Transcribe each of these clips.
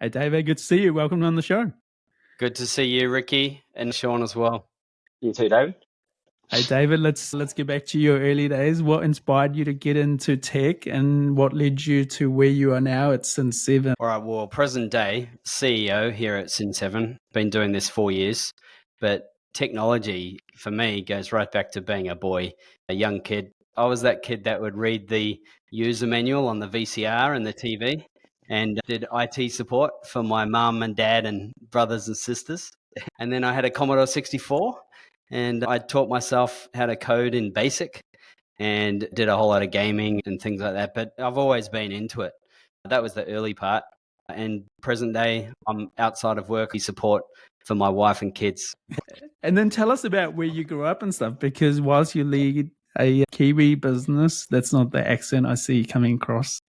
Hey, David, good to see you. Welcome on the show. Good to see you, Ricky, and Sean as well. You too, David. Hey, David, let's get back to your early days. What inspired you to get into tech and what led you to where you are now at Cin7? All right, well, present day CEO here at Cin7. Been doing this 4 years, but technology for me goes right back to being a boy, a young kid. I was that kid that would read the user manual on the VCR and the TV and did IT support for my mum and dad and brothers and sisters. And then I had a Commodore 64 and I taught myself how to code in BASIC and did a whole lot of gaming and things like that. But I've always been into it. That was the early part. And present day, I'm outside of work, support for my wife and kids. And then tell us about where you grew up and stuff, because whilst you lead a Kiwi business, that's not the accent I see coming across.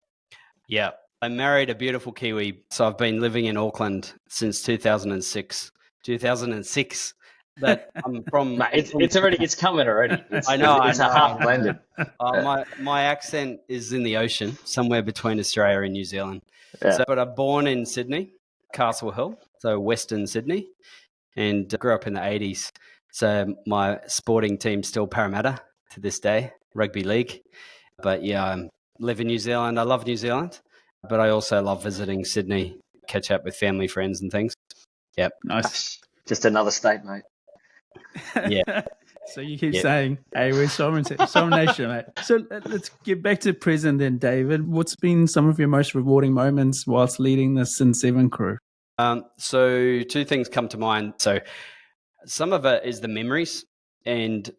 Yeah. I married a beautiful Kiwi. So I've been living in Auckland since 2006. 2006. But I'm from... It's coming already. I know. It's a half blended. My accent is in the ocean, somewhere between Australia and New Zealand. Yeah. But I'm born in Sydney, Castle Hill, so Western Sydney, and grew up in the 80s. So my sporting team's still Parramatta to this day, rugby league. But yeah, I live in New Zealand. I love New Zealand, but I also love visiting Sydney, catch up with family, friends and things. Yep. Nice. Just another state, mate. Yeah. So you keep saying, hey, we're sovereign nation, mate. So let's get back to present then, David. What's been some of your most rewarding moments whilst leading the Cin7 crew? So two things come to mind. So some of it is the memories and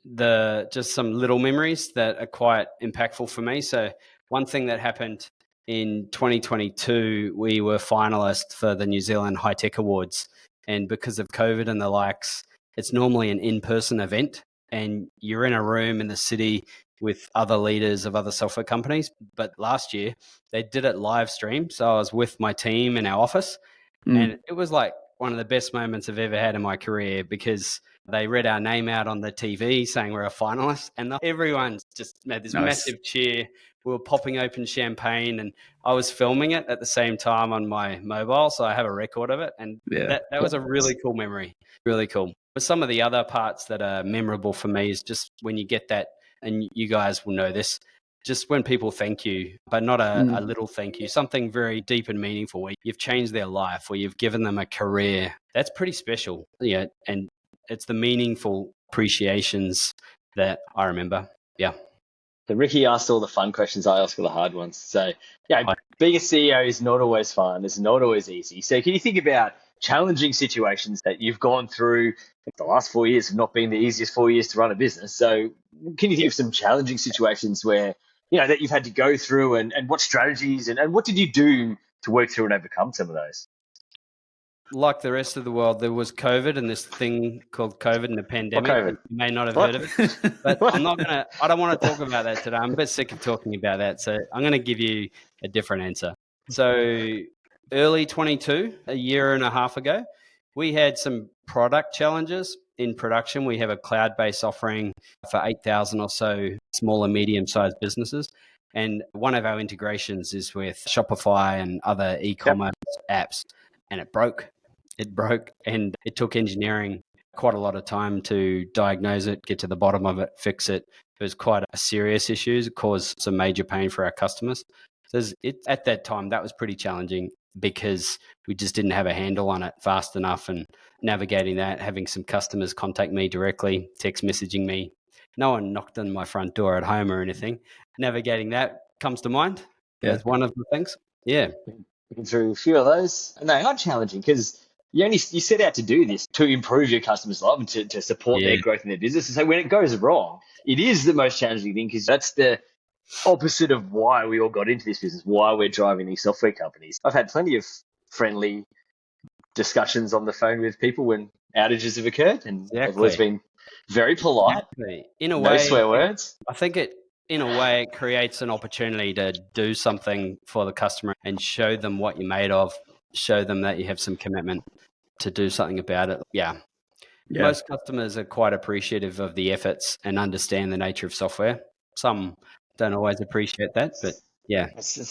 just some little memories that are quite impactful for me. So one thing that happened in 2022, we were finalists for the New Zealand High Tech Awards. And because of COVID and the likes, it's normally an in-person event and you're in a room in the city with other leaders of other software companies. But last year they did it live stream. So I was with my team in our office and it was like one of the best moments I've ever had in my career because they read our name out on the TV saying we're a finalist and everyone's just made this massive cheer. We were popping open champagne and I was filming it at the same time on my mobile. So I have a record of it. And that was a really cool memory. Really cool. But some of the other parts that are memorable for me is just when you get that, and you guys will know this, just when people thank you, but not a little thank you, something very deep and meaningful where you've changed their life, where you've given them a career. That's pretty special. Yeah. And it's the meaningful appreciations that I remember. Yeah. So Ricky asked all the fun questions. I ask all the hard ones. So being a CEO is not always fun. It's not always easy. So can you think about challenging situations that you've gone through? The last 4 years have not been the easiest 4 years to run a business. So can you think of some challenging situations where, that you've had to go through and what strategies and what did you do to work through and overcome some of those? Like the rest of the world, there was COVID and this thing called COVID and the pandemic. You may not have heard of it, but I don't want to talk about that today. I'm a bit sick of talking about that. So I'm going to give you a different answer. So early 22, a year and a half ago, we had some product challenges in production. We have a cloud-based offering for 8,000 or so small and medium-sized businesses. And one of our integrations is with Shopify and other e-commerce apps. And it broke. It broke and it took engineering quite a lot of time to diagnose it, get to the bottom of it, fix it. It was quite a serious issue. It caused some major pain for our customers. So at that time, that was pretty challenging because we just didn't have a handle on it fast enough and navigating that, having some customers contact me directly, text messaging me. No one knocked on my front door at home or anything. Navigating that comes to mind as one of the things. Yeah. Looking through a few of those. And they are challenging because you set out to do this to improve your customers' life and to support their growth in their business. And so when it goes wrong, it is the most challenging thing because that's the opposite of why we all got into this business, why we're driving these software companies. I've had plenty of friendly discussions on the phone with people when outages have occurred, and they've always been very polite. In a no way, swear words. I think in a way, it creates an opportunity to do something for the customer and show them what you're made of, show them that you have some commitment to do something about it. Yeah. Most customers are quite appreciative of the efforts and understand the nature of software. Some don't always appreciate that, but Yeah.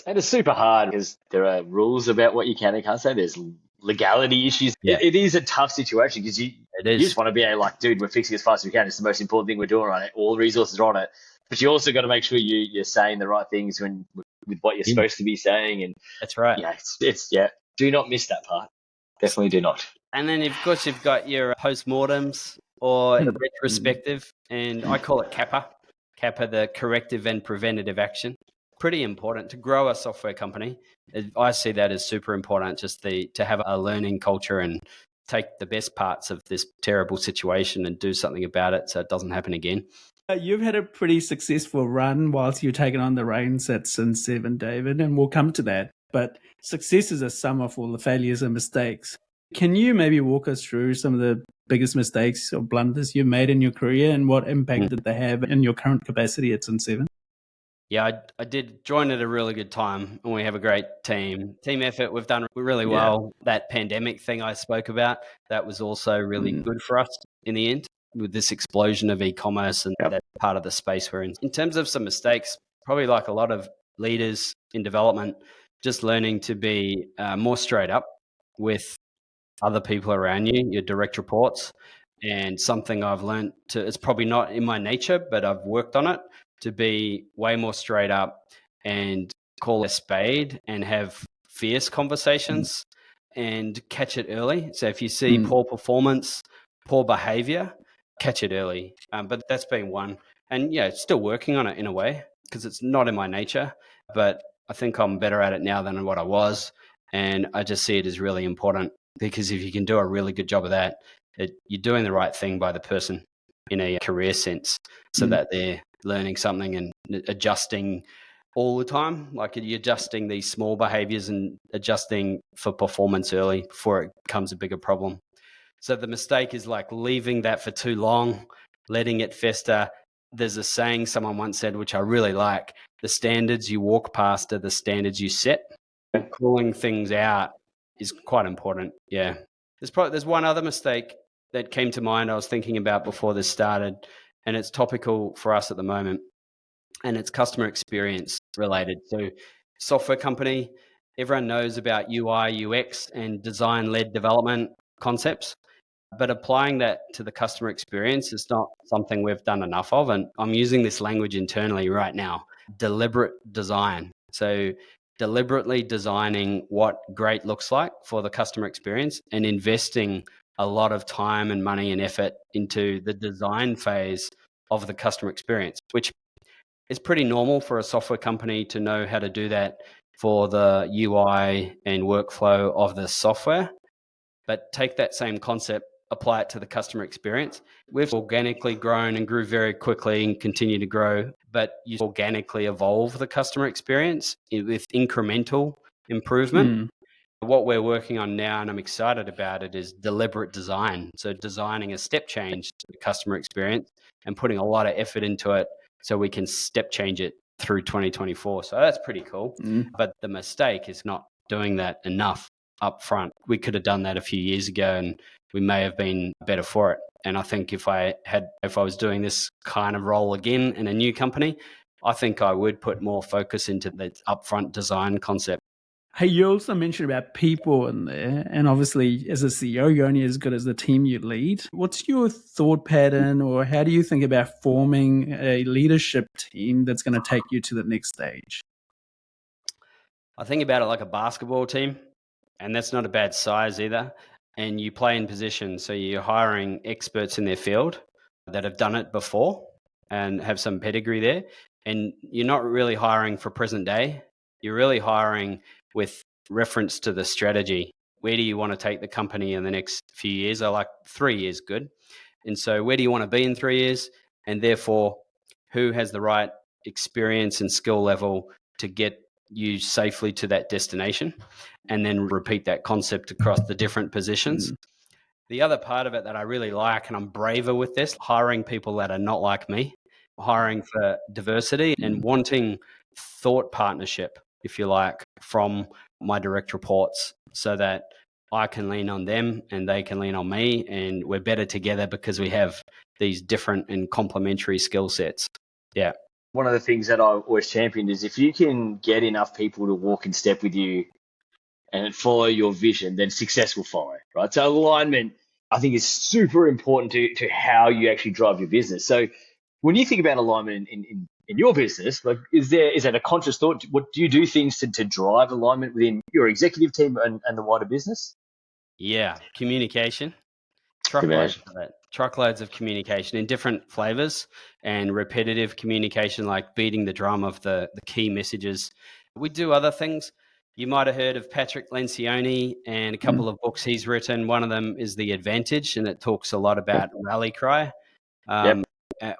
And it's super hard because there are rules about what you can and can't say. There's legality issues. Yeah. It is a tough situation because you just want to be like, dude, we're fixing as fast as we can. It's the most important thing we're doing right now. All the resources are on it. But you also got to make sure you're saying the right things with what you're supposed to be saying. And that's right. Do not miss that part. Definitely do not. And then, of course, you've got your postmortems or retrospective, and I call it CAPA. CAPA, the corrective and preventative action. Pretty important to grow a software company. I see that as super important, just to have a learning culture and take the best parts of this terrible situation and do something about it so it doesn't happen again. You've had a pretty successful run whilst you're taking on the reins at Cin7, David, and we'll come to that. But success is a sum of all the failures and mistakes. Can you maybe walk us through some of the biggest mistakes or blunders you made in your career and what impact did they have in your current capacity at Cin7? Yeah, I did join at a really good time, and we have a great team effort. We've done really well. That pandemic thing I spoke about, that was also really good for us in the end with this explosion of e-commerce and that part of the space we're in. In terms of some mistakes, probably like a lot of leaders in development, just learning to be more straight up with other people around you, your direct reports. And something I've learned it's probably not in my nature, but I've worked on it, to be way more straight up and call a spade and have fierce conversations and catch it early. So if you see poor performance, poor behavior, catch it early. But that's been one. And still working on it in a way because it's not in my nature, but I think I'm better at it now than what I was. And I just see it as really important because if you can do a really good job of that, you're doing the right thing by the person in a career sense so that they're learning something and adjusting all the time. Like you're adjusting these small behaviors and adjusting for performance early before it becomes a bigger problem. So the mistake is like leaving that for too long, letting it fester. There's a saying someone once said, which I really like: the standards you walk past are the standards you set. Calling things out is quite important. Yeah. There's one other mistake that came to mind I was thinking about before this started, and it's topical for us at the moment, and it's customer experience related. So software company, everyone knows about UI, UX and design-led development concepts, but applying that to the customer experience is not something we've done enough of. And I'm using this language internally right now: deliberate design. So deliberately designing what great looks like for the customer experience and investing a lot of time and money and effort into the design phase of the customer experience, which is pretty normal for a software company to know how to do that for the UI and workflow of the software. But take that same concept, apply it to the customer experience. We've organically grown and grew very quickly and continue to grow, but you organically evolve the customer experience with incremental improvement. What we're working on now, and I'm excited about it, is deliberate design. So designing a step change to the customer experience and putting a lot of effort into it so we can step change it through 2024. So that's pretty cool. But the mistake is not doing that enough up front. We could have done that a few years ago and we may have been better for it. And I think if I was doing this kind of role again in a new company, I think I would put more focus into the upfront design concept. Hey, you also mentioned about people in there, and obviously as a CEO, you're only as good as the team you lead. What's your thought pattern, or how do you think about forming a leadership team that's going to take you to the next stage? I think about it like a basketball team, and that's not a bad size either. And you play in position, so you're hiring experts in their field that have done it before and have some pedigree there. And you're not really hiring for present day. You're really hiring with reference to the strategy. Where do you want to take the company in the next few years? I like 3 years good. And so where do you want to be in 3 years? And therefore, who has the right experience and skill level to get you safely to that destination? And then repeat that concept across the different positions. The other part of it that I really like, and I'm braver with this, hiring people that are not like me, hiring for diversity and wanting thought partnership, if you like, from my direct reports so that I can lean on them and they can lean on me, and we're better together because we have these different and complementary skill sets. Yeah. One of the things that I always championed is if you can get enough people to walk in step with you and follow your vision, then success will follow, right? So alignment, I think, is super important to how you actually drive your business. So when you think about alignment in your business, like is that a conscious thought? What do you do things to drive alignment within your executive team and the wider business? Yeah, communication. Good man. Truckloads of it. Truckloads of communication in different flavors and repetitive communication, like beating the drum of the key messages. We do other things. You might have heard of Patrick Lencioni and a couple of books he's written. One of them is The Advantage, and it talks a lot about rally cry. Yep.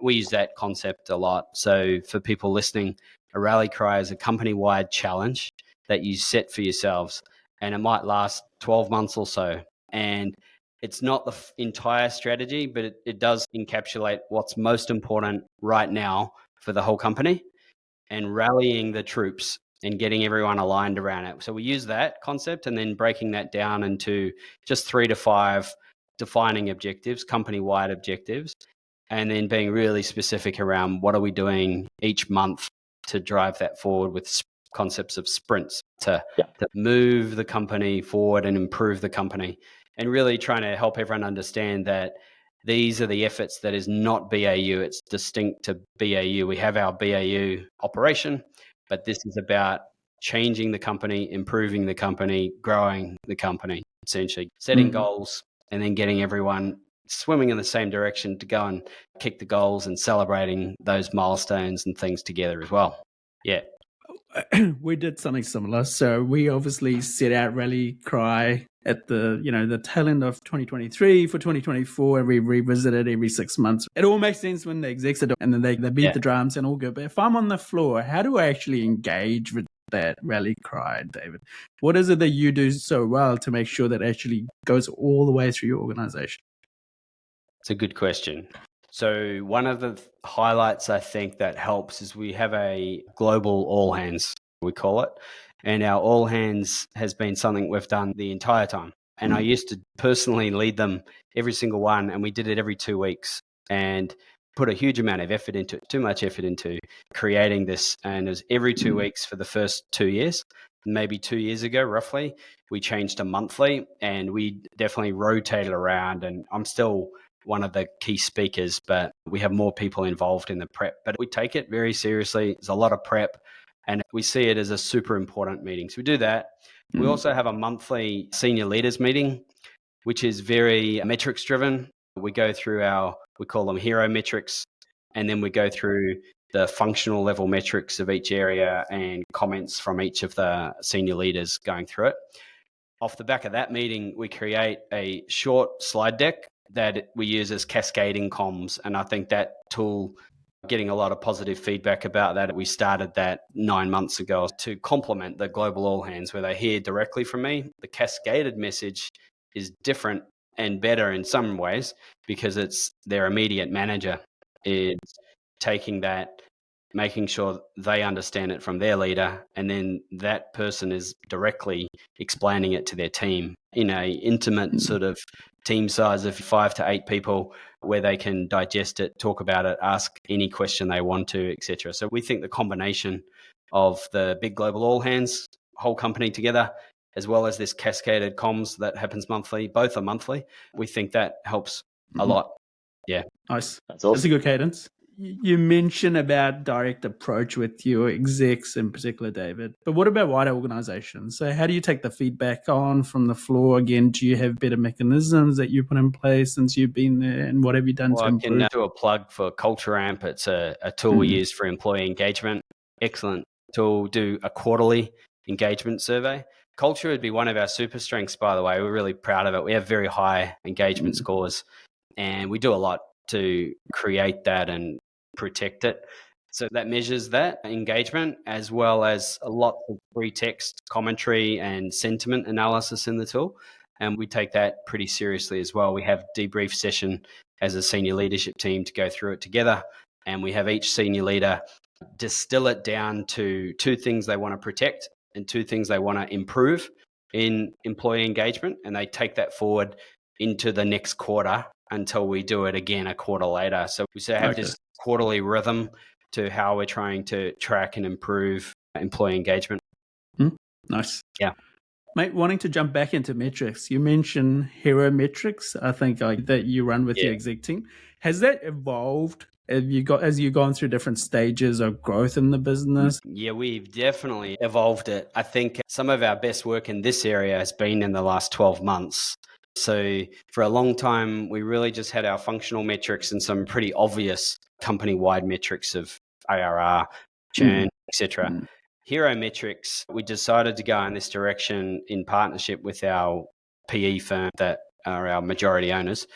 We use that concept a lot. So for people listening, a rally cry is a company-wide challenge that you set for yourselves, and it might last 12 months or so. And it's not the entire strategy, but it does encapsulate what's most important right now for the whole company and rallying the troops and getting everyone aligned around it. So we use that concept and then breaking that down into just 3 to 5 defining objectives, company-wide objectives, and then being really specific around what are we doing each month to drive that forward with concepts of sprints to move the company forward and improve the company, and really trying to help everyone understand that these are the efforts that is not BAU. It's distinct to BAU. We have our BAU operation, but this is about changing the company, improving the company, growing the company, essentially setting goals and then getting everyone swimming in the same direction to go and kick the goals and celebrating those milestones and things together as well. Yeah. We did something similar. So we obviously set out rally cry at the tail end of 2023 for 2024, and we revisit it every 6 months. It all makes sense when the execs are doing, and then they beat the drums and all good. But if I'm on the floor, how do I actually engage with that rally cry, David? What is it that you do so well to make sure that actually goes all the way through your organization? It's a good question. So one of the highlights I think that helps is we have a global all hands, we call it. And our all hands has been something we've done the entire time. And I used to personally lead them every single one, and we did it every 2 weeks and put a huge amount of effort into it, too much effort into creating this. And it was every 2 weeks for the first 2 years. Maybe 2 years ago, roughly, we changed to monthly, and we definitely rotated around. And I'm still one of the key speakers, but we have more people involved in the prep. But we take it very seriously. There's a lot of prep, and we see it as a super important meeting. So we do that. We also have a monthly senior leaders meeting, which is very metrics driven. We go through we call them hero metrics, and then we go through the functional level metrics of each area and comments from each of the senior leaders going through it. Off the back of that meeting, we create a short slide deck that we use as cascading comms. And I think that tool, getting a lot of positive feedback about that. We started that 9 months ago to complement the global all hands where they hear directly from me. The cascaded message is different and better in some ways because it's their immediate manager is taking that, making sure they understand it from their leader, and then that person is directly explaining it to their team in a intimate sort of team size of 5 to 8 people where they can digest it, talk about it, ask any question they want to, etc. So we think the combination of the big global all hands, whole company together, as well as this cascaded comms that happens monthly, both are monthly, we think that helps a lot. Yeah. Nice. That's awesome. That's a good cadence. You mentioned about direct approach with your execs in particular, David. But what about wider organizations? So how do you take the feedback on from the floor? Again, do you have better mechanisms that you put in place since you've been there? And what have you done to improve? I can do a plug for Culture Amp. It's a tool we use for employee engagement. Excellent tool. Do a quarterly engagement survey. Culture would be one of our super strengths, by the way. We're really proud of it. We have very high engagement scores, and we do a lot to create that and protect it. So that measures that engagement, as well as a lot of free text commentary and sentiment analysis in the tool. And we take that pretty seriously as well. We have debrief session as a senior leadership team to go through it together. And we have each senior leader distill it down to 2 things they want to protect and 2 things they want to improve in employee engagement. And they take that forward into the next quarter until we do it again a quarter later. So we have this quarterly rhythm to how we're trying to track and improve employee engagement. Nice. Yeah. Mate, wanting to jump back into metrics, you mentioned hero metrics, I think that you run with your exec team. Has that evolved as you've gone through different stages of growth in the business? Yeah, we've definitely evolved it. I think some of our best work in this area has been in the last 12 months. So for a long time, we really just had our functional metrics and some pretty obvious company-wide metrics of ARR, churn, etc. Hero metrics, we decided to go in this direction in partnership with our PE firm that are our majority owners.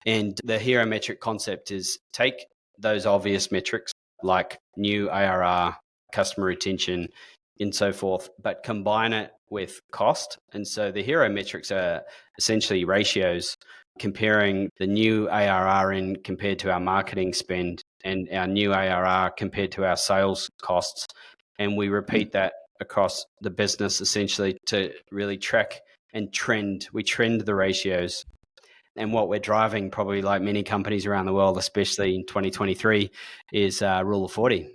And the hero metric concept is take those obvious metrics like new ARR, customer retention, and so forth, but combine it with cost. And so the hero metrics are essentially ratios comparing the new ARR in compared to our marketing spend and our new ARR compared to our sales costs. And we repeat that across the business essentially to really track and trend. We trend the ratios. And what we're driving, probably like many companies around the world, especially in 2023, is Rule of 40.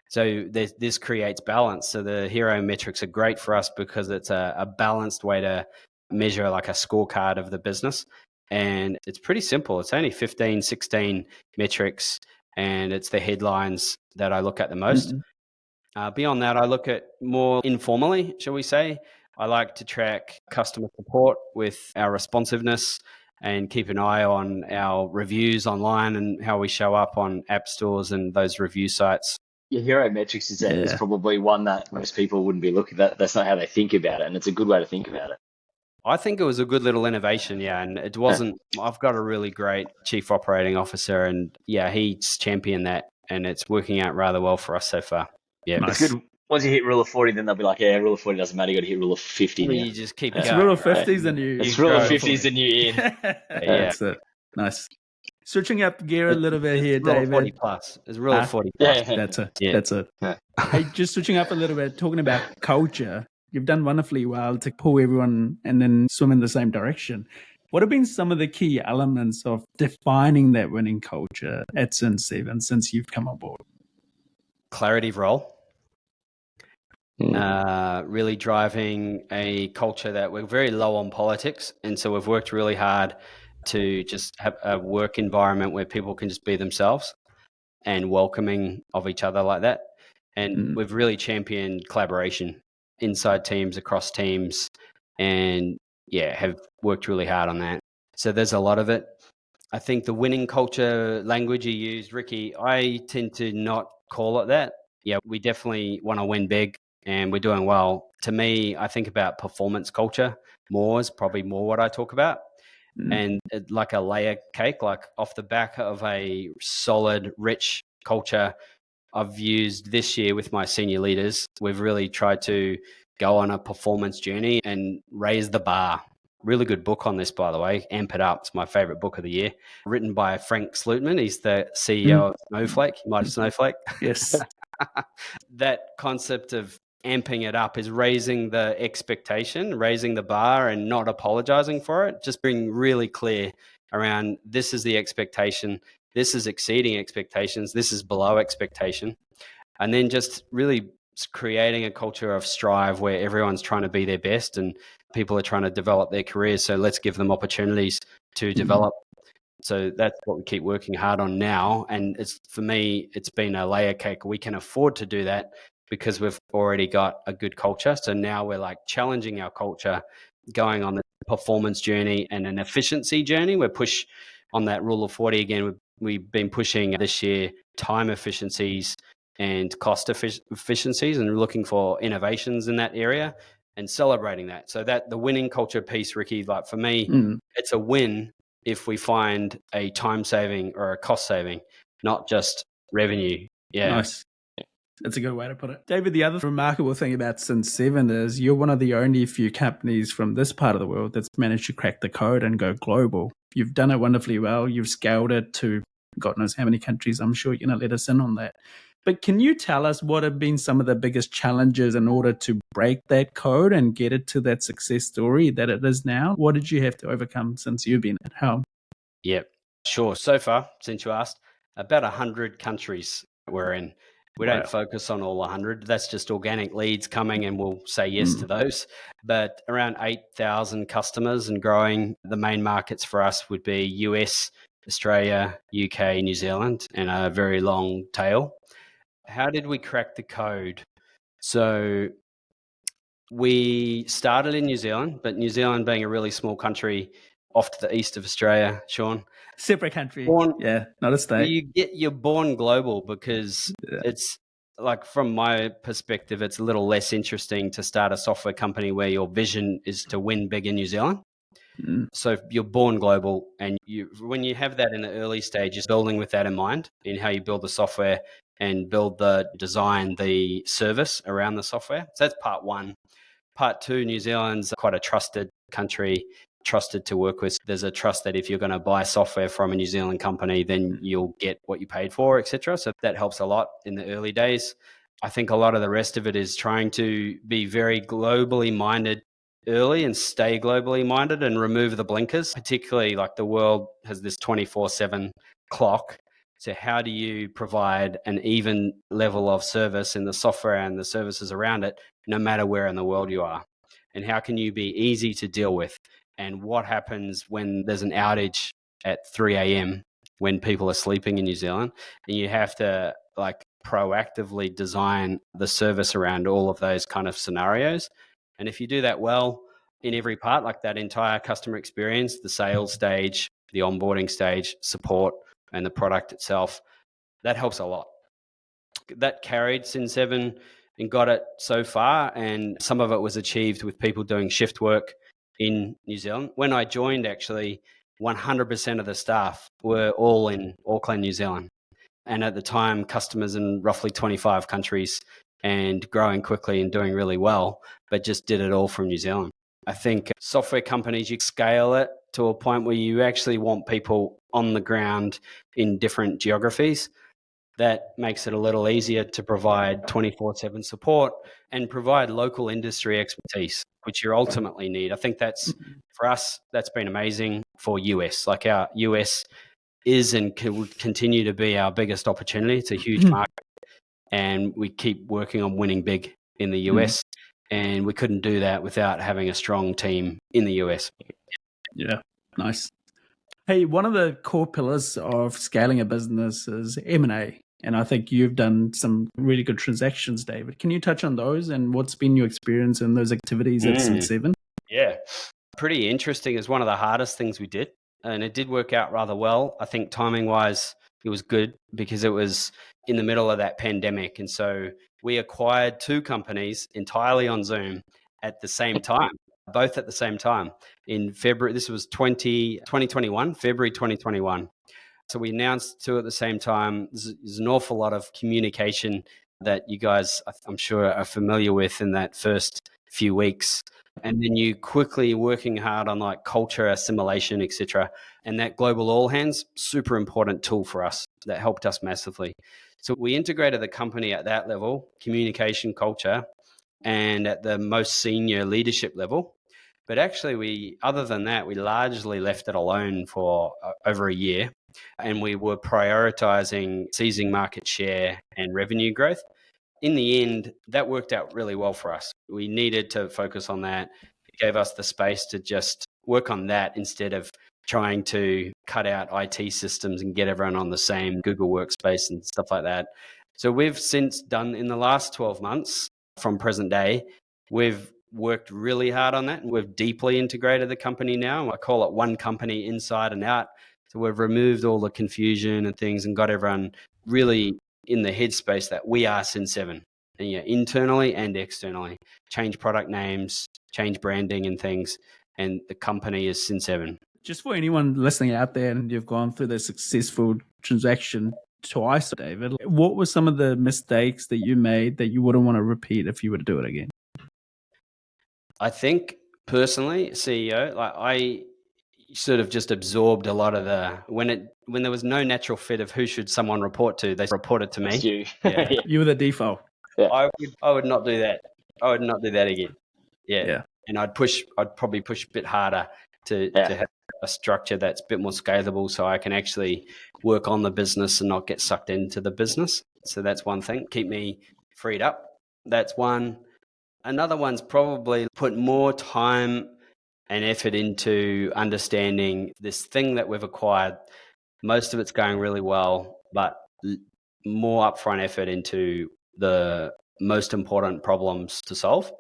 So this creates balance. So the hero metrics are great for us because it's a balanced way to measure like a scorecard of the business. And it's pretty simple. It's only 15, 16 metrics, and it's the headlines that I look at the most. Beyond that, I look at more informally, shall we say. I like to track customer support with our responsiveness and keep an eye on our reviews online and how we show up on app stores and those review sites. Your hero metrics is probably one that most people wouldn't be looking at. That's not how they think about it, and it's a good way to think about it. I think it was a good little innovation, and it wasn't. I've got a really great chief operating officer, and he's championed that, and it's working out rather well for us so far. Yeah, nice. It's good. Once you hit rule of 40, then they'll be like, rule of 40 doesn't matter. You got to hit rule of 50 now. You just keep it's going. Rule of 50 is the new. It's rule of 50 is the new in. That's it. Nice. Switching up gear a little bit here, David. David. 40 plus. It's rule of 40 plus. That's it. That's it. Hey, just switching up a little bit, talking about culture. You've done wonderfully well to pull everyone and then swim in the same direction. What have been some of the key elements of defining that winning culture at Cin7 since you've come on board? Clarity of role. Really driving a culture that we're very low on politics. And so we've worked really hard to just have a work environment where people can just be themselves and welcoming of each other like that. And we've really championed collaboration inside teams, across teams, and have worked really hard on that. So there's a lot of it. I think the winning culture language you used, Ricky, I tend to not call it that. Yeah, we definitely want to win big and we're doing well. To me, I think about performance culture more is probably more what I talk about. And like a layer cake, like off the back of a solid, rich culture, I've used this year with my senior leaders. We've really tried to go on a performance journey and raise the bar. Really good book on this, by the way. Amp It Up. It's my favorite book of the year. Written by Frank Slootman. He's the CEO of Snowflake. You might have Snowflake. Yes. That concept of amping it up is raising the expectation, raising the bar and not apologizing for it. Just being really clear around this is the expectation. This is exceeding expectations. This is below expectation. And then just really creating a culture of strive where everyone's trying to be their best and people are trying to develop their careers. So let's give them opportunities to develop. So that's what we keep working hard on now. And for me, it's been a layer cake. We can afford to do that because we've already got a good culture. So now we're like challenging our culture, going on the performance journey and an efficiency journey. We're push on that rule of 40 again. We've been pushing this year time efficiencies and cost efficiencies and looking for innovations in that area and celebrating that. So that the winning culture piece, Ricky, like for me, it's a win if we find a time saving or a cost saving, not just revenue. Yeah. Nice. That's a good way to put it. David, the other remarkable thing about Cin7 is you're one of the only few companies from this part of the world that's managed to crack the code and go global. You've done it wonderfully well. You've scaled it to God knows how many countries. I'm sure you're going to let us in on that. But can you tell us what have been some of the biggest challenges in order to break that code and get it to that success story that it is now? What did you have to overcome since you've been at helm? Yeah, sure. So far, since you asked, about 100 countries we're in. We don't focus on all 100. That's just organic leads coming, and we'll say yes to those. But around 8,000 customers and growing. The main markets for us would be US, Australia, UK, New Zealand, and a very long tail. How did we crack the code? So we started in New Zealand, but New Zealand being a really small country off to the east of Australia, Sean. Separate country. Not a state. You're born global because it's like, from my perspective, it's a little less interesting to start a software company where your vision is to win big in New Zealand. So you're born global, and when you have that in the early stages, building with that in mind in how you build the software and build the design, the service around the software. So that's part one. Part two, New Zealand's quite a trusted country, trusted to work with. There's a trust that if you're going to buy software from a New Zealand company, then you'll get what you paid for, etc. So that helps a lot in the early days. I think a lot of the rest of it is trying to be very globally minded early and stay globally minded and remove the blinkers. Particularly, like, the world has this 24/7 clock. So how do you provide an even level of service in the software and the services around it, no matter where in the world you are? And how can you be easy to deal with? And what happens when there's an outage at 3 a.m. when people are sleeping in New Zealand? And you have to, like, proactively design the service around all of those kind of scenarios. And if you do that well in every part, like that entire customer experience, the sales stage, the onboarding stage, support, and the product itself, that helps a lot. That carried Cin7 and got it so far, and some of it was achieved with people doing shift work in New Zealand. When I joined, actually, 100% of the staff were all in Auckland, New Zealand. And at the time, customers in roughly 25 countries and growing quickly and doing really well, but just did it all from New Zealand. I think software companies, you scale it to a point where you actually want people on the ground in different geographies. That makes it a little easier to provide 24/7 support and provide local industry expertise, which you ultimately need. I think that's, for us, that's been amazing for US. Like, our US is and would continue to be our biggest opportunity. It's a huge market, and we keep working on winning big in the US. And we couldn't do that without having a strong team in the US. Yeah, nice. Hey, one of the core pillars of scaling a business is M&A. And I think you've done some really good transactions, David. Can you touch on those and what's been your experience in those activities at Cin7? Yeah, pretty interesting. It's one of the hardest things we did, and it did work out rather well. I think timing-wise, it was good because it was in the middle of that pandemic. And so we acquired two companies entirely on Zoom at the same time, both at the same time in February. This was 2021, February 2021. So we announced two at the same time. There's an awful lot of communication that you guys, I'm sure, are familiar with in that first few weeks. And then you quickly working hard on, like, culture assimilation, etc. And that global all hands, super important tool for us that helped us massively. So we integrated the company at that level, communication, culture, and at the most senior leadership level. But actually, other than that, we largely left it alone for over a year. And we were prioritizing seizing market share and revenue growth. In the end, that worked out really well for us. We needed to focus on that. It gave us the space to just work on that instead of trying to cut out IT systems and get everyone on the same Google Workspace and stuff like that. So we've since done, in the last 12 months from present day, we've worked really hard on that, and we've deeply integrated the company now. I call it one company inside and out. So we've removed all the confusion and things and got everyone really in the headspace that we are Cin7, and internally and externally. Change product names, change branding and things, and the company is Cin7. Just for anyone listening out there, and you've gone through the successful transaction twice, David, what were some of the mistakes that you made that you wouldn't want to repeat if you were to do it again? I think personally, CEO, like, I sort of just absorbed a lot of when there was no natural fit of who should someone report to, they reported to me. It's you. Yeah. You were the default. I would not do that. I would not do that again. Yeah. And I'd probably push a bit harder to have a structure that's a bit more scalable so I can actually work on the business and not get sucked into the business. So that's one thing. Keep me freed up. That's one. Another one's probably put more time and effort into understanding this thing that we've acquired. Most of it's going really well, but more upfront effort into the most important problems to solve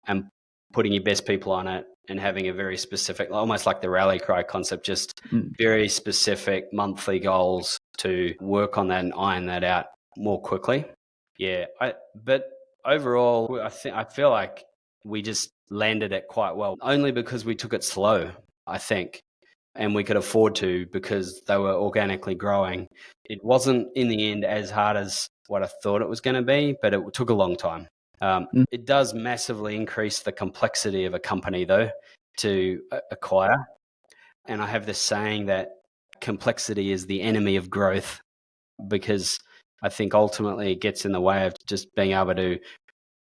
and putting your best people on it and having a very specific, almost like the rally cry concept, just very specific monthly goals to work on that and iron that out more quickly. Yeah, but overall, I feel like we just landed it quite well, only because we took it slow, I think, and we could afford to because they were organically growing. It wasn't in the end as hard as what I thought it was going to be, but it took a long time. It does massively increase the complexity of a company, though, to acquire. And I have this saying that complexity is the enemy of growth, because I think ultimately it gets in the way of just being able to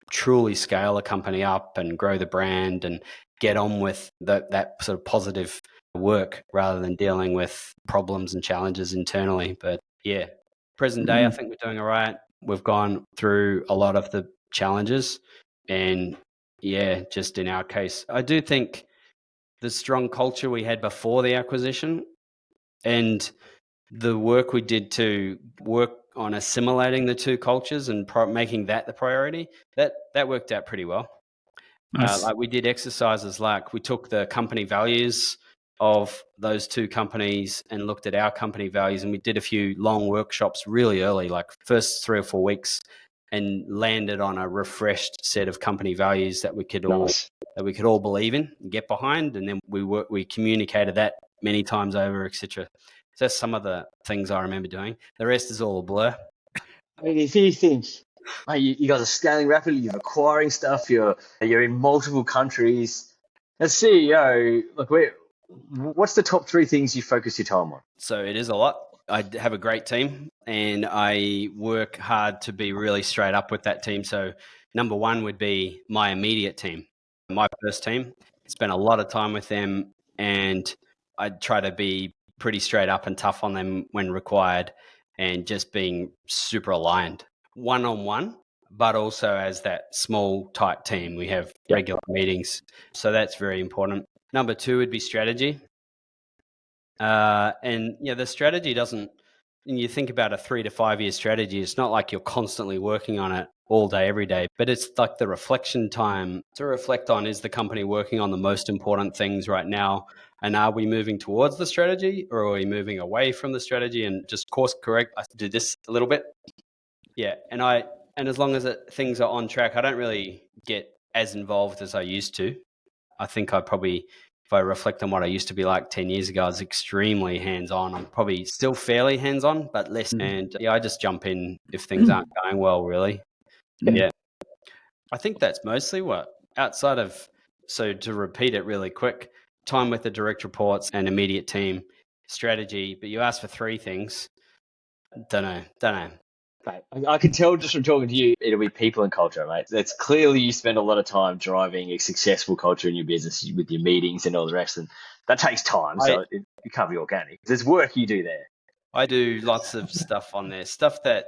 truly scale a company up and grow the brand and get on with that sort of positive work rather than dealing with problems and challenges internally. But yeah, present day, I think we're doing all right. We've gone through a lot of the challenges, and yeah, just in our case, I do think the strong culture we had before the acquisition and the work we did to work on assimilating the two cultures and making that the priority, that worked out pretty well. Nice. Like we did exercises, like we took the company values of those two companies and looked at our company values, and we did a few long workshops really early, like first 3 or 4 weeks, and landed on a refreshed set of company values that we could all believe in and get behind, and then we communicated that many times over, etc. So that's some of the things I remember doing. The rest is all a blur. I mean, if you think, mate, you guys are scaling rapidly, you're acquiring stuff, you're in multiple countries. As CEO, look, what's the top 3 things you focus your time on? So it is a lot. I have a great team, and I work hard to be really straight up with that team. So number 1 would be my immediate team, my first team. Spend a lot of time with them, and I try to be pretty straight up and tough on them when required, and just being super aligned one-on-one, but also as that small tight team. We have regular meetings. So that's very important. Number 2 would be strategy. And yeah, the strategy doesn't, when you think about a 3 to 5 year strategy, it's not like you're constantly working on it all day, every day, but it's like the reflection time to reflect on, is the company working on the most important things right now? And are we moving towards the strategy, or are we moving away from the strategy and just course correct? I did this a little bit. Yeah. And as long as things are on track, I don't really get as involved as I used to. I think if I reflect on what I used to be like 10 years ago, I was extremely hands-on. I'm probably still fairly hands-on, but less. And yeah, I just jump in if things aren't going well, really. Yeah. I think that's mostly outside of, so to repeat it really quick, time with the direct reports and immediate team, strategy. But you asked for 3 things. Don't know. Mate, I can tell just from talking to you, it'll be people and culture, mate. That's clearly you spend a lot of time driving a successful culture in your business with your meetings and all the rest, and that takes time, so it can't be organic. There's work you do there. I do lots of stuff on there, stuff that,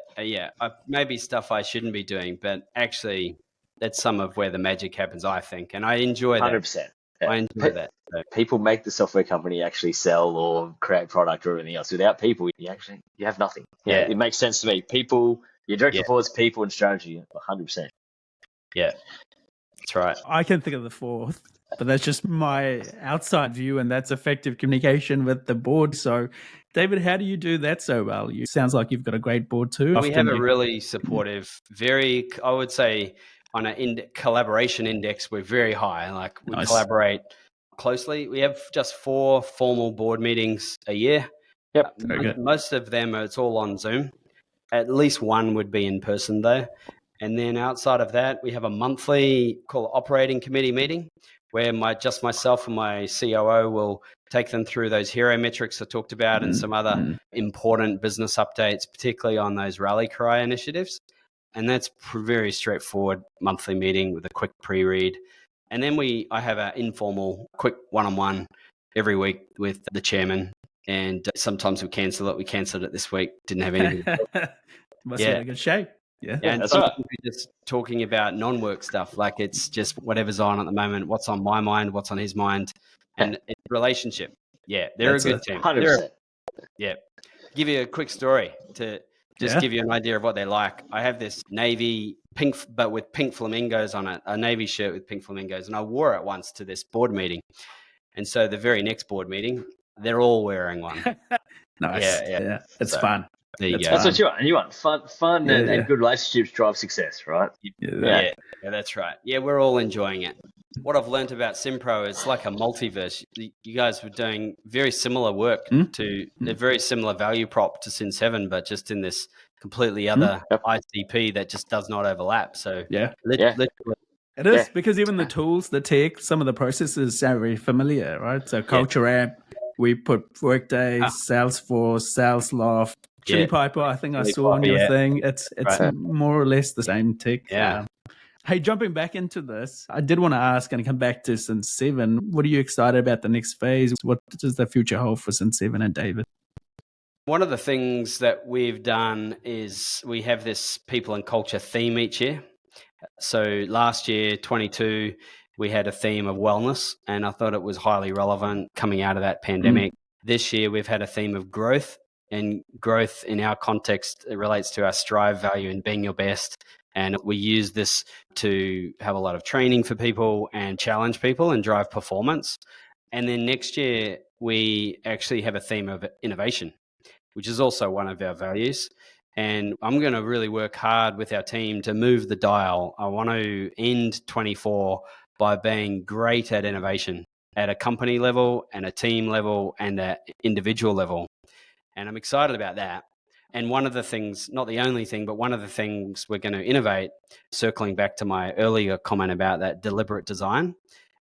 maybe stuff I shouldn't be doing, but actually that's some of where the magic happens, I think, and I enjoy that. 100%. I enjoy that. So. People make the software company actually sell or create product or anything else. Without people, you have nothing. Yeah, it makes sense to me. People, your direct reports, people, and strategy, 100%. Yeah, that's right. I can think of the 4th, but that's just my outside view, and that's effective communication with the board. So, David, how do you do that so well? Sounds like you've got a great board too. We have a really supportive, I would say, on a collaboration index, we're very high. Like we collaborate closely. We have just 4 formal board meetings a year. Yep. Most of them, it's all on Zoom. At least 1 would be in person though. And then outside of that, we have a monthly operating committee meeting where myself and my COO will take them through those hero metrics I talked about and some other important business updates, particularly on those rally cry initiatives. And that's very straightforward monthly meeting with a quick pre-read. And then I have an informal, quick one-on-one every week with the chairman. And sometimes we cancel it. We cancelled it this week. Didn't have anything. Must be in a good shape. Yeah, and that's sometimes right. we're just talking about non-work stuff. Like it's just whatever's on at the moment, what's on my mind, what's on his mind, and it's relationship. Yeah, they're That's a good it. team. 100%. Yeah. Give you a quick story to just give you an idea of what they're like. I have this navy pink, but with pink flamingos on it, a navy shirt with pink flamingos. And I wore it once to this board meeting. And so the very next board meeting, they're all wearing one. Nice. Yeah. It's fun. There you go. That's what you want. You want fun and good relationships drive success, right? Yeah, that's right. Yeah, we're all enjoying it. What I've learned about SynPro is like a multiverse. You guys were doing very similar work to a very similar value prop to Cin7, but just in this completely other ICP that just does not overlap. So literally. It is because even the tools, the tech, some of the processes sound very familiar, right? So Culture App, we put Workday, Salesforce, SalesLoft, Chili Piper. I think I saw on your thing. It's more or less the same tech. Yeah. Hey, jumping back into this, I did want to ask and come back to Cin7. What are you excited about the next phase? What does the future hold for Cin7 and David? One of the things that we've done is we have this people and culture theme each year. So last year, 22, we had a theme of wellness, and I thought it was highly relevant coming out of that pandemic. This year, we've had a theme of growth, and growth in our context, it relates to our strive value and being your best. And we use this to have a lot of training for people and challenge people and drive performance. And then next year, we actually have a theme of innovation, which is also one of our values. And I'm going to really work hard with our team to move the dial. I want to end 24 by being great at innovation at a company level and a team level and an individual level. And I'm excited about that. And one of the things, not the only thing, but one of the things we're going to innovate, circling back to my earlier comment about that deliberate design,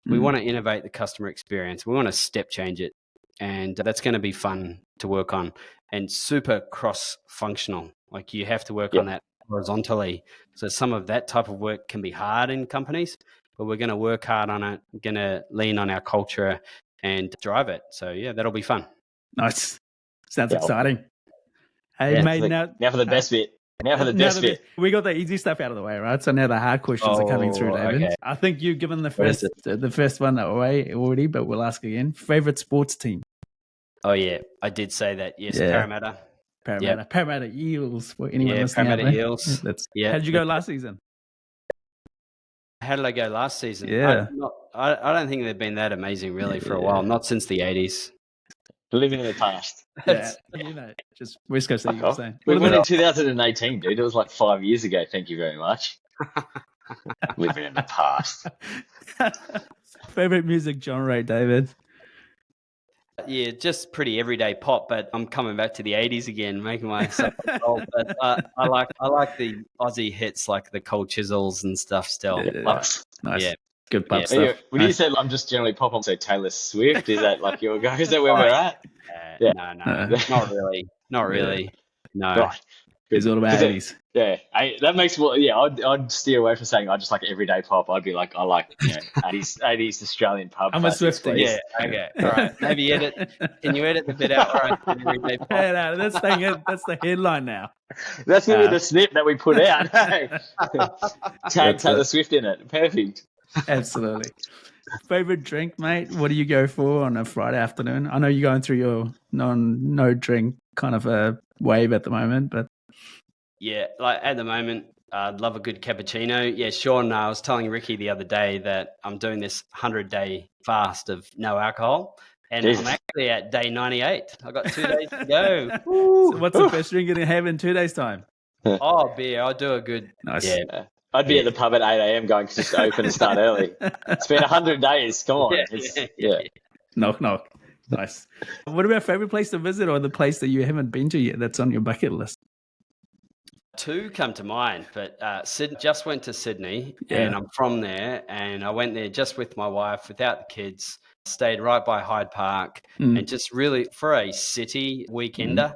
we want to innovate the customer experience. We want to step change it. And that's going to be fun to work on and super cross-functional. Like you have to work on that horizontally. So some of that type of work can be hard in companies, but we're going to work hard on it, going to lean on our culture and drive it. So yeah, that'll be fun. Nice. Sounds exciting. Hey, mate, now for the best bit. Now for the best bit. We got the easy stuff out of the way, right? So now the hard questions are coming through, David. Okay. I think you've given the first one away already, but we'll ask again. Favorite sports team? Oh, yeah. I did say that. Yes, Parramatta. Parramatta Eels. For anyone listening Parramatta out there. Eels. How did you go last season? How did I go last season? Yeah. I don't think they've been that amazing, really, for a while. Not since the 80s. Living in the past. Just West Coast Eagles. We went in 2018, dude. It was like 5 years ago. Thank you very much. Living in the past. Favorite music genre, David? Yeah, just pretty everyday pop, but I'm coming back to the 80s again, making myself old. But I like the Aussie hits, like the Cold Chisels and stuff still. Nice. Yeah. Good pop stuff. When you said I'm just generally pop, so Taylor Swift, is that like your go? Is that where we're at? No, not really. Not really. No. Right. It's all about 80s. Yeah, that makes more. Yeah, I'd steer away from saying I just like everyday pop. I'd be like, I like 80s Australian pub. I'm a Swiftie. Yeah, okay, all right. Maybe Can you edit the bit out where I said everyday pop? No, that's the headline now. That's going to be the snip that we put out. Tag Taylor Swift in it. Perfect. Absolutely. Favorite drink, mate? What do you go for on a Friday afternoon? I know you're going through your no drink kind of a wave at the moment, but yeah, like at the moment, I'd love a good cappuccino. Yeah, Sean, I was telling Ricky the other day that I'm doing this 100-day fast of no alcohol, and I'm actually at day 98. I got 2 days to go. So what's the best drink you're going to have in 2 days' time? Oh, beer. I'll do a good. Nice. Yeah. I'd be at the pub at 8 a.m. going to just open and start early. It's been 100 days. Come on. Knock, knock. Nice. What about favorite place to visit or the place that you haven't been to yet that's on your bucket list? Two come to mind, but just went to Sydney and I'm from there, and I went there just with my wife without the kids, stayed right by Hyde Park and just really for a city weekender,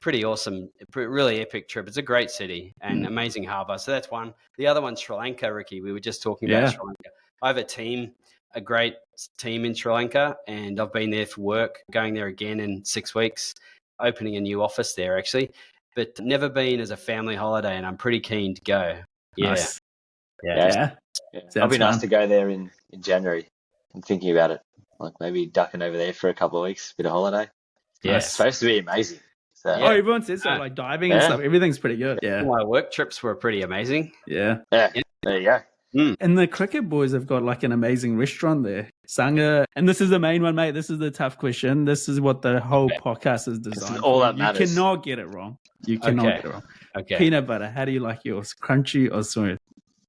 pretty awesome, really epic trip. It's a great city and amazing harbour. So that's one. The other one's Sri Lanka, Ricky. We were just talking about Sri Lanka. I have a team a great team in Sri Lanka, and I've been there for work, going there again in 6 weeks, opening a new office there actually, but never been as a family holiday, and I'm pretty keen to go. Yeah. Nice. Yeah. It'll Sounds be nice fun. to go there in January. I'm thinking about it, like maybe ducking over there for a couple of weeks, bit of holiday. Yeah. It's supposed to be amazing. So, Oh, everyone says so, like diving and Yeah. stuff. Everything's pretty good. Yeah. My work trips were pretty amazing. Yeah. yeah, there you go. And the cricket boys have got like an amazing restaurant there. Sangha. And this is the main one, mate. This is the tough question. This is what the whole podcast is designed all for. that matters. You cannot get it wrong. You cannot get it wrong. Okay. Peanut butter. How do you like yours? Crunchy or smooth?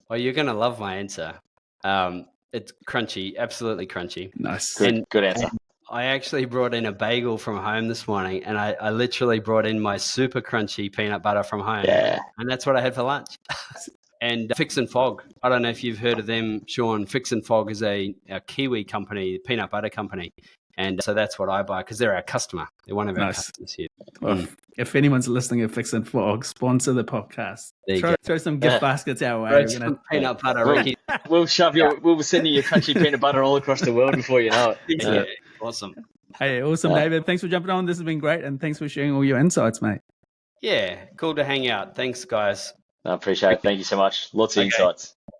Well, you're going to love my answer. It's crunchy, absolutely crunchy. Nice. Good answer. I actually brought in a bagel from home this morning, and I literally brought in my super crunchy peanut butter from home. Yeah. And that's what I had for lunch. And Fix and Fog. I don't know if you've heard of them, Sean. Fix and Fog is a Kiwi company, peanut butter company. And so that's what I buy because they're our customer. They're one of our customers here. Well, if anyone's listening at Fix and Fog, sponsor the podcast. Throw some gift baskets our way. Throw some peanut butter, Ricky. We'll send you your crunchy peanut butter all across the world before you know it. Yeah. Awesome. Hey, awesome, David. Thanks for jumping on. This has been great. And thanks for sharing all your insights, mate. Yeah, cool to hang out. Thanks, guys. I appreciate it. Thank you so much. Lots of insights.